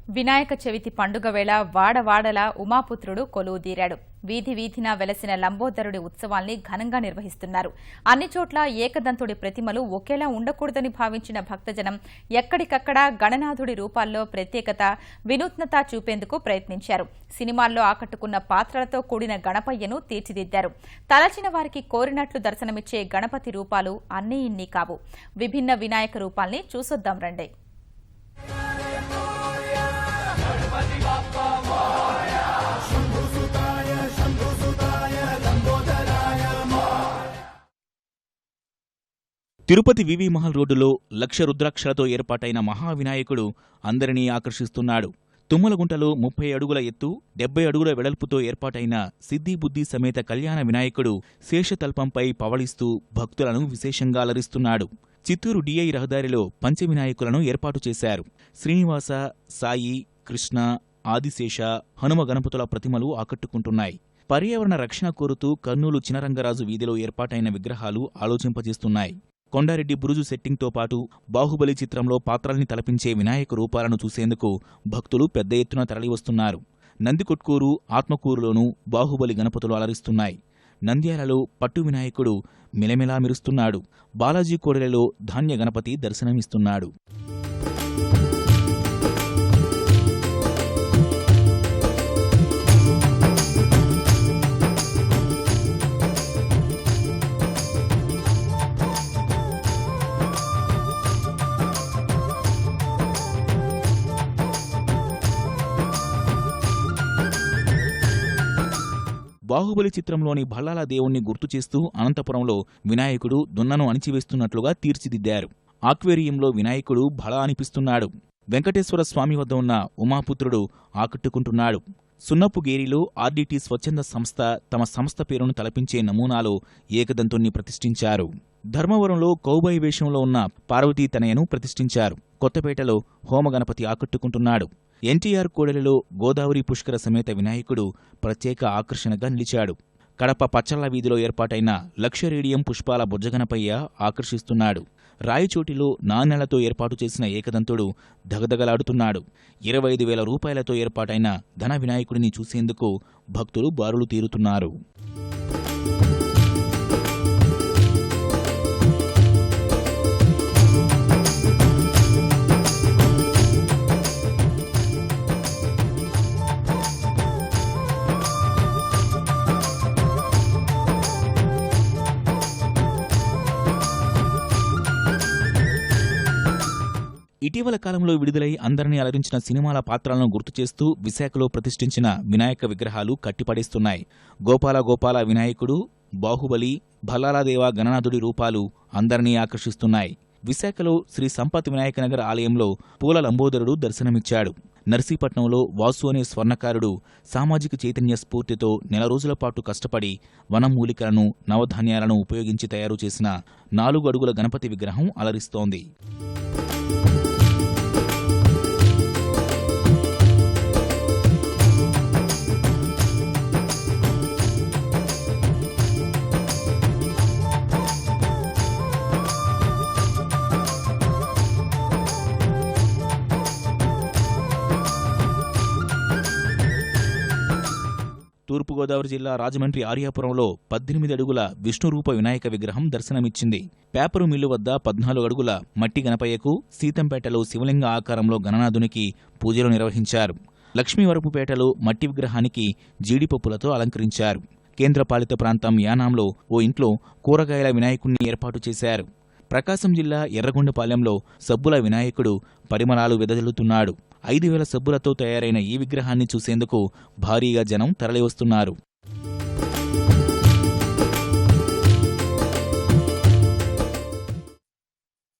వినాయక చవితి పండుగ వేళ వాడవాడల ఉమాపుత్రుడు కొలువుదీరాడు. వీధి వీధిన వెలసిన లంబోదరుడి ఉత్సవాల్ని ఘనంగా నిర్వహిస్తున్నారు. అన్ని చోట్ల ఏకదంతుడి ప్రతిమలు ఒకేలా ఉండకూడదని భావించిన భక్తజనం ఎక్కడికక్కడ గణనాథుడి రూపాల్లో ప్రత్యేకత, వినూత్నత చూపేందుకు ప్రయత్నించారు. సినిమాల్లో ఆకట్టుకున్న పాత్రలతో కూడిన గణపయ్యను తీర్చిదిద్దారు. తలచిన వారికి కోరినట్లు దర్శనమిచ్చే గణపతి రూపాలు అన్నీ ఇన్ని కావు. విభిన్న వినాయక రూపాల్ని చూసొద్దాం రండి. తిరుపతి వివి మహల్ రోడ్డులో లక్ష రుద్రాక్షలతో ఏర్పాటైన మహావినాయకుడు అందరినీ ఆకర్షిస్తున్నాడు. తుమ్మలగుంటలో 30 అడుగుల ఎత్తు, 70 అడుగుల వెడల్పుతో ఏర్పాటైన సిద్ధిబుద్ధి సమేత కళ్యాణ వినాయకుడు శేషతల్పంపై పవళిస్తూ భక్తులను విశేషంగా అలరిస్తున్నాడు. చిత్తూరు డిఐ రహదారిలో పంచవినాయకులను ఏర్పాటు చేశారు. శ్రీనివాస, సాయి, కృష్ణ, ఆదిశేష, హనుమ గణపతుల ప్రతిమలు ఆకట్టుకుంటున్నాయి. పర్యావరణ రక్షణ కోరుతూ కర్నూలు చినరంగరాజు వీధిలో ఏర్పాటైన విగ్రహాలు ఆలోచింపజేస్తున్నాయి. కొండారెడ్డి బురుజు సెట్టింగ్తో పాటు బాహుబలి చిత్రంలో పాత్రల్ని తలపించే వినాయక రూపాలను చూసేందుకు భక్తులు పెద్ద ఎత్తున తరలివస్తున్నారు. నందికొట్కూరు, ఆత్మకూరులోనూ బాహుబలి గణపతులు అలరిస్తున్నాయి. నంద్యాలలో పట్టు వినాయకుడు మిలమిలా మెరుస్తున్నాడు. బాలాజీ కోడెలలో ధాన్య గణపతి దర్శనమిస్తున్నాడు. బాహుబలి చిత్రంలోని భల్లాల దేవుణ్ణి గుర్తుచేస్తూ అనంతపురంలో వినాయకుడు దున్నను అణిచివేస్తున్నట్లుగా తీర్చిదిద్దారు. ఆక్వేరియంలో వినాయకుడు భళ అనిపిస్తున్నాడు. వెంకటేశ్వర స్వామి వద్ద ఉన్న ఉమాపుత్రుడు ఆకట్టుకుంటున్నాడు. సున్నపుగేరిలో ఆర్డిటి స్వచ్ఛంద సంస్థ తమ సంస్థ పేరును తలపించే నమూనాలో ఏకదంతుణ్ణి ప్రతిష్ఠించారు. ధర్మవరంలో కౌబాయి వేషంలో ఉన్న పార్వతీ తనయను ప్రతిష్ఠించారు. కొత్తపేటలో హోమగణపతి ఆకట్టుకుంటున్నాడు. ఎన్టీఆర్ కోడెలలో గోదావరి పుష్కర సమేత వినాయకుడు ప్రత్యేక ఆకర్షణగా నిలిచాడు. కడప పచ్చళ్ల వీధిలో ఏర్పాటైన లక్ష రేడియం పుష్పాల బొజ్జగణపయ్య ఆకర్షిస్తున్నాడు. రాయచోటిలో నాణేలతో ఏర్పాటు చేసిన ఏకదంతుడు దగదగలాడుతున్నాడు. 25,000 రూపాయలతో ఏర్పాటైన ధన వినాయకుడిని చూసేందుకు భక్తులు బారులు తీరుతున్నారు. ఇటీవల కాలంలో విడుదలై అందరినీ అలరించిన సినిమాల పాత్రలను గుర్తుచేస్తూ విశాఖలో ప్రతిష్ఠించిన వినాయక విగ్రహాలు కట్టిపడేస్తున్నాయి. గోపాల గోపాల వినాయకుడు, బాహుబలి, భల్లాలదేవ గణనాథుడి రూపాలు అందరినీ ఆకర్షిస్తున్నాయి. విశాఖలో శ్రీ సంపత్ వినాయకనగర్ ఆలయంలో పూల లంబోదరుడు దర్శనమిచ్చాడు. నర్సీపట్నంలో వాసు అనే స్వర్ణకారుడు సామాజిక చైతన్య స్ఫూర్తితో నెల రోజుల పాటు కష్టపడి వనమూలికలను, నవధాన్యాలను ఉపయోగించి తయారు చేసిన 4 అడుగుల గణపతి విగ్రహం అలరిస్తోంది. తూర్పుగోదావరి జిల్లా రాజమండ్రి ఆర్యాపురంలో 18 అడుగుల విష్ణురూప వినాయక విగ్రహం దర్శనమిచ్చింది. పేపరు మిల్లు వద్ద 14 అడుగుల మట్టి గణపయ్యకు, సీతంపేటలో శివలింగ ఆకారంలో గణనాథునికి పూజలు నిర్వహించారు. లక్ష్మీవరపుపేటలో మట్టి విగ్రహానికి జీడిపప్పులతో అలంకరించారు. కేంద్రపాలిత ప్రాంతం యానాంలో ఓ ఇంట్లో కూరగాయల వినాయకుణ్ణి ఏర్పాటు చేశారు. ప్రకాశం జిల్లా ఎర్రగొండపాలెంలో సబ్బుల వినాయకుడు పరిమళాలు వెదజల్లుతున్నాడు. 5,000 సబ్బులతో తయారైన ఈ విగ్రహాన్ని చూసేందుకు భారీగా జనం తరలివస్తున్నారు.